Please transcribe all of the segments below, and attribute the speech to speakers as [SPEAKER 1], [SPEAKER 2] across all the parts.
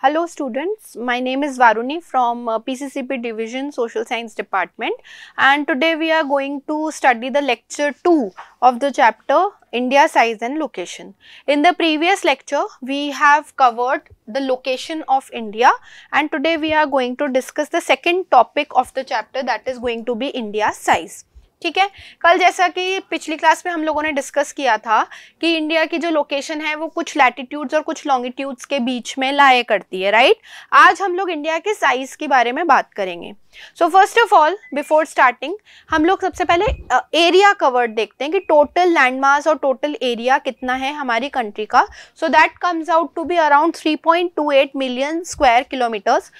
[SPEAKER 1] Hello students, my name is Varuni from PCCP Division Social Science Department, and today we are going to study the lecture 2 of the chapter India Size and Location. In the previous lecture we have covered the location of India, and today we are going to discuss the second topic of the chapter, that is going to be India's size. ठीक है, कल जैसा कि पिछली class में हम लोगों ने डिस्कस किया था कि इंडिया की जो लोकेशन है वो कुछ लैटिट्यूड्स और कुछ लॉन्गिट्यूड्स के बीच में लाया करती है, राइट। आज हम लोग इंडिया के साइज के बारे में बात करेंगे। So first of all, before starting हम लोग सबसे पहले एरिया कवर्ड देखते हैं कि टोटल लैंड मास और टोटल एरिया कितना है हमारी कंट्री का। So that comes out to be around 3.28 million square kilometres.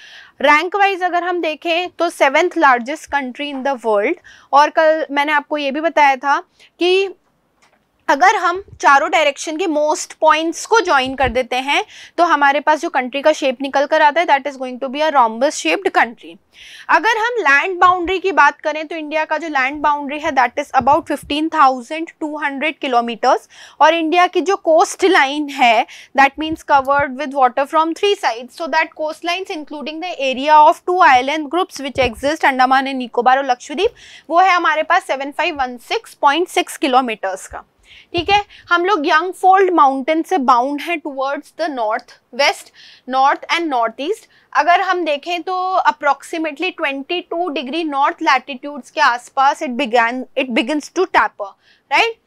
[SPEAKER 1] Rank wise अगर हम देखें तो 7th largest country in the world. और कल मैंने आपको ये भी बताया था कि अगर हम चारों डायरेक्शन के मोस्ट पॉइंट्स को ज्वाइन कर देते हैं तो हमारे पास जो कंट्री का शेप निकल कर आता है that is going to be a rhombus shaped country. अगर हम लैंड बाउंड्री की बात करें तो इंडिया का जो लैंड बाउंड्री है दैट इज अबाउट 15,200 किलोमीटर्स, और इंडिया की जो कोस्ट लाइन है that means covered with water from 3 sides, so that coast lines including the area of 2 island groups which exist, Andaman and Nicobar और लक्षद्वीप, वो है हमारे पास 7516.6 किलोमीटर्स का। ठीक है, हम लोग यंग फोल्ड माउंटेन से बाउंड है towards the north west, north and north east. अगर हम देखें तो अप्रोक्सीमेटली 22 डिग्री नॉर्थ लैटिट्यूड्स के आसपास it begins to taper, right.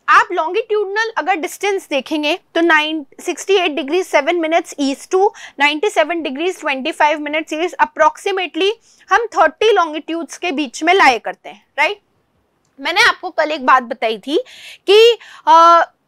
[SPEAKER 1] आप लॉन्गिट्यूडनल अगर डिस्टेंस देखेंगे तो 68 degree 7 minutes east to 97 degree 25 minutes east, approximately हम 30 लॉन्गिट्यूड्स के बीच में लाया करते हैं, राइट। मैंने आपको कल एक बात बताई थी कि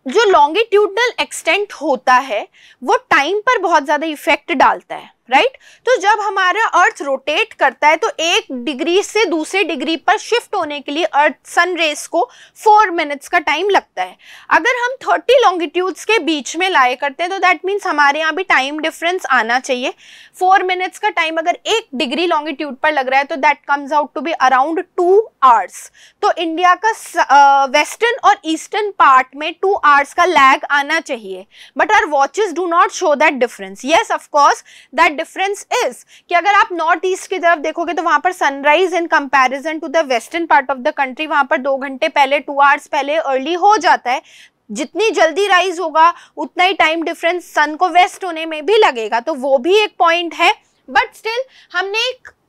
[SPEAKER 1] जो लॉन्गिट्यूडनल एक्सटेंट होता है वो टाइम पर बहुत ज्यादा इफेक्ट डालता है, राइट। तो जब हमारा अर्थ रोटेट करता है तो 1 डिग्री से दूसरे डिग्री पर शिफ्ट होने के लिए अर्थ सन रेस को 4 मिनट्स का टाइम लगता है। अगर हम 30 लॉन्गिट्यूड्स के बीच में लाए करते हैं तो दैट मीन्स हमारे यहाँ भी टाइम डिफरेंस आना चाहिए। 4 मिनट्स का टाइम अगर 1 डिग्री लॉन्गिट्यूड पर लग रहा है तो that comes out to be around 2 hours. तो इंडिया का वेस्टर्न और ईस्टर्न पार्ट में 2 आवर्स का लैग आना चाहिए, but our watches do not show that difference. Yes, of course that difference is कि अगर आप नॉर्थ ईस्ट की तरफ देखोगे तो वहां पर sunrise in comparison to the western part of the country वहां पर 2 घंटे पहले, 2 आवर्स पहले अर्ली हो जाता है। जितनी जल्दी राइज होगा उतना ही टाइम डिफरेंस सन को वेस्ट होने में भी लगेगा, तो वो भी एक पॉइंट है। बट स्टिल हमने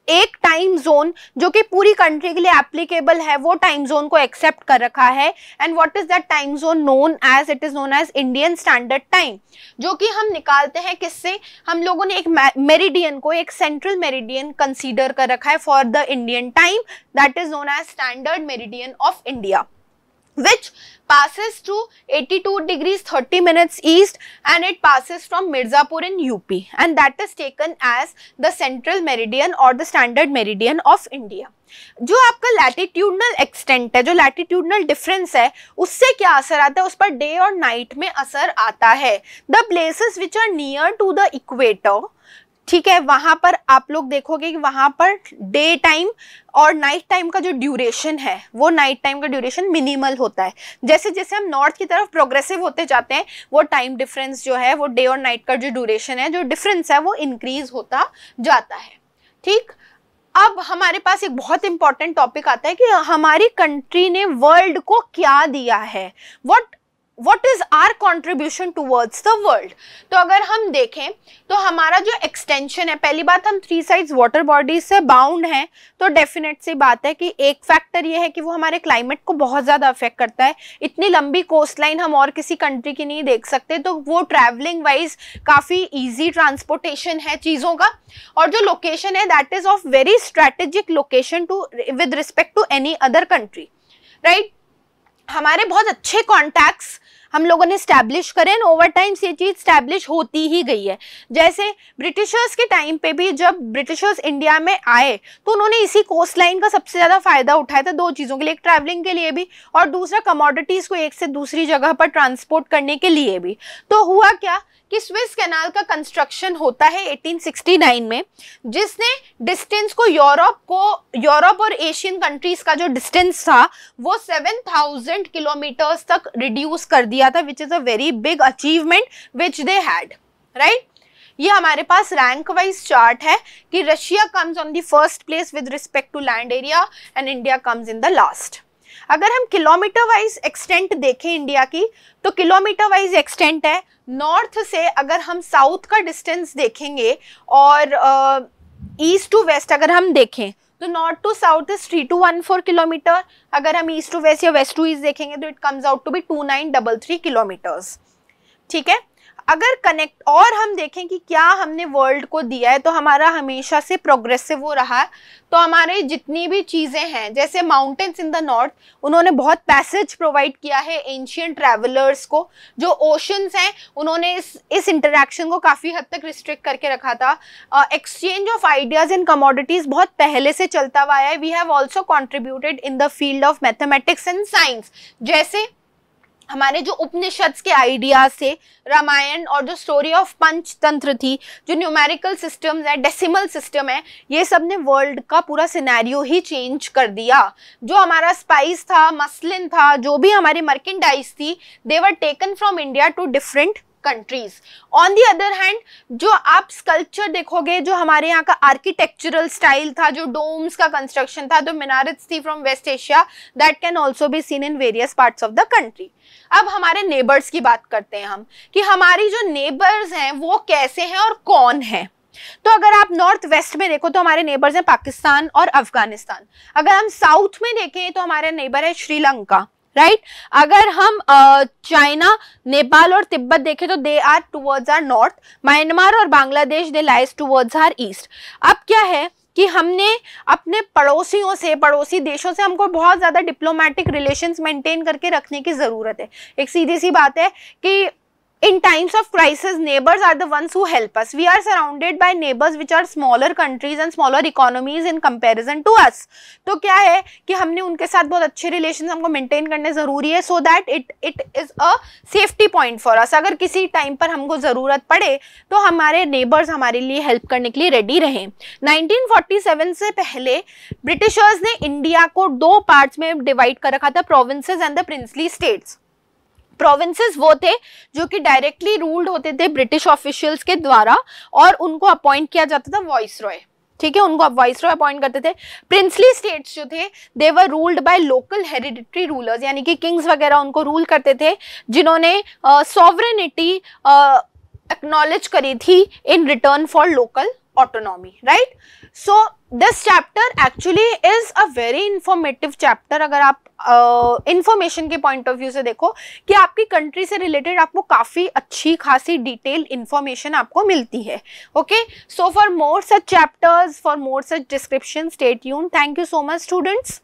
[SPEAKER 1] एक टाइम जोन जो कि पूरी कंट्री के लिए एप्लीकेबल है वो टाइम जोन को एक्सेप्ट कर रखा है। And what is that time zone known as? It is known as Indian standard time, जो कि हम निकालते हैं किससे? हम लोगों ने एक मेरिडियन को, एक सेंट्रल मेरिडियन कंसीडर कर रखा है for the Indian time, that is known as standard meridian of India, which passes to 82 degrees 30 minutes east and it passes from Mirzapur in UP, and that is taken as the central meridian or the standard meridian of India. जो आपका latitudinal extent है, जो latitudinal difference है, उससे क्या असर आता है? उस पर डे और नाइट में असर आता है। The places which are near to the equator, ठीक है, वहां पर आप लोग देखोगे कि वहां पर डे टाइम और नाइट टाइम का जो ड्यूरेशन है वो नाइट टाइम का ड्यूरेशन मिनिमल होता है। जैसे जैसे हम नॉर्थ की तरफ प्रोग्रेसिव होते जाते हैं वो टाइम डिफरेंस जो है, वो डे और नाइट का जो ड्यूरेशन है, जो डिफरेंस है, वो इंक्रीज होता जाता है। ठीक, अब हमारे पास एक बहुत इंपॉर्टेंट टॉपिक आता है कि हमारी कंट्री ने वर्ल्ड को क्या दिया है, what is our contribution towards the world। तो अगर हम देखें तो हमारा जो एक्सटेंशन है, पहली बात हम 3 साइड्स वाटर बॉडीज से बाउंड हैं, तो डेफिनेट सी बात है कि एक फैक्टर ये है कि वो हमारे क्लाइमेट को बहुत ज़्यादा अफेक्ट करता है। इतनी लंबी कोस्ट लाइन हम और किसी कंट्री की नहीं देख सकते, तो वो ट्रैवलिंग वाइज काफ़ी ईजी ट्रांसपोर्टेशन है चीज़ों का। और जो लोकेशन है that is of very strategic location to with respect to any other country, right. हमारे बहुत अच्छे कॉन्टैक्ट्स हम लोगों ने स्टैब्लिश करें, ओवर टाइम ये चीज स्टैब्लिश होती ही गई है। जैसे ब्रिटिशर्स के टाइम पे भी जब ब्रिटिशर्स इंडिया में आए तो उन्होंने इसी कोस्ट लाइन का सबसे ज्यादा फायदा उठाया था 2 चीजों के लिए, एक ट्रैवलिंग के लिए भी और दूसरा कमोडिटीज को एक से दूसरी जगह पर ट्रांसपोर्ट करने के लिए भी। तो हुआ क्या कि स्विस कैनाल का कंस्ट्रक्शन होता है 1869 में, जिसने डिस्टेंस को यूरोप और एशियन कंट्रीज का जो डिस्टेंस था वो 7000 किलोमीटर्स तक रिड्यूस कर दिया था, which is a very big achievement which they had, right. ये हमारे पास रैंक वाइज चार्ट है कि Russia comes on the first place with respect to land area and India comes in the last. अगर हम किलोमीटर वाइज एक्सटेंट देखें India की, तो किलोमीटर वाइज एक्सटेंट है, नॉर्थ से अगर हम साउथ का डिस्टेंस देखेंगे और ईस्ट टू वेस्ट अगर हम देखें तो north to south is 3214 kilometre, अगर हम ईस्ट टू वेस्ट या वेस्ट टू ईस्ट देखेंगे तो it comes out to be 2933 kilometres. ठीक है, अगर कनेक्ट और हम देखें कि क्या हमने वर्ल्ड को दिया है, तो हमारा हमेशा से प्रोग्रेसिव हो रहा है। तो हमारे जितनी भी चीज़ें हैं, जैसे माउंटेन्स इन द नॉर्थ, उन्होंने बहुत पैसेज प्रोवाइड किया है एंशियंट ट्रैवलर्स को। जो ओशंस हैं उन्होंने इस इंटरेक्शन को काफ़ी हद तक रिस्ट्रिक्ट करके रखा था। Exchange of ideas and commodities बहुत पहले से चलता हुआ है। We have also contributed in the field of mathematics and science, जैसे हमारे जो उपनिषद के आइडियाज थे, रामायण और जो स्टोरी ऑफ पंचतंत्र थी, जो न्यूमेरिकल सिस्टम्स है, डेसिमल सिस्टम है, ये सब ने वर्ल्ड का पूरा सिनेरियो ही चेंज कर दिया। जो हमारा स्पाइस था, मसलिन था, जो भी हमारी मर्केंडाइज थी, they were taken from India to different countries. On the other hand जो आप स्कल्पचर देखोगे, जो हमारे यहाँ का आर्किटेक्चरल स्टाइल था, जो डोम्स का कंस्ट्रक्शन था, जो मीनारेट्स थी from West Asia, that can also be seen in various parts of the country. अब हमारे नेबर्स की बात करते हैं हम, कि हमारी जो नेबर्स हैं वो कैसे हैं और कौन है। तो अगर आप नॉर्थ वेस्ट में देखो तो हमारे नेबर्स हैं पाकिस्तान और अफगानिस्तान। अगर हम साउथ में देखें तो हमारे नेबर है श्रीलंका, राइट। अगर हम चाइना, नेपाल और तिब्बत देखें तो they are towards our north. Myanmar और Bangladesh they lies towards our east. अब क्या है कि हमने अपने पड़ोसियों से, पड़ोसी देशों से हमको बहुत ज़्यादा डिप्लोमेटिक रिलेशंस मेंटेन करके रखने की ज़रूरत है। एक सीधी सी बात है कि in times of crisis neighbors are the ones who help us. We are surrounded by neighbors which are smaller countries and smaller economies in comparison to us. तो क्या है कि हमने उनके साथ बहुत अच्छे रिलेशन हमको मेंटेन करने ज़रूरी है, so that it is a safety point for us. अगर किसी टाइम पर हमको ज़रूरत पड़े तो हमारे नेबर्स हमारे लिए हेल्प करने के लिए रेडी रहें। 1947 से पहले ब्रिटिशर्स ने इंडिया को दो पार्ट्स में डिवाइड कर रखा था, provinces and the princely states. Provinces वो थे जो कि डायरेक्टली रूल्ड होते थे ब्रिटिश ऑफिशियल्स के द्वारा और उनको अपॉइंट किया जाता था वॉइस रॉय, ठीक है, उनको अब वॉइस रॉय अपॉइंट करते थे। प्रिंसली स्टेट्स जो थे they were ruled by local hereditary rulers, यानी कि किंग्स वगैरह उनको रूल करते थे, जिन्होंने सॉवरेनिटी एक्नॉलेज करी थी in return for local autonomy, right. So this chapter actually is a very informative chapter. अगर आप इंफॉर्मेशन के पॉइंट ऑफ व्यू से देखो कि आपकी कंट्री से रिलेटेड आपको काफ़ी अच्छी खासी डिटेल्ड इंफॉर्मेशन आपको मिलती है। Okay, so for more such chapters, for more such description, stay tuned. Thank you so much students.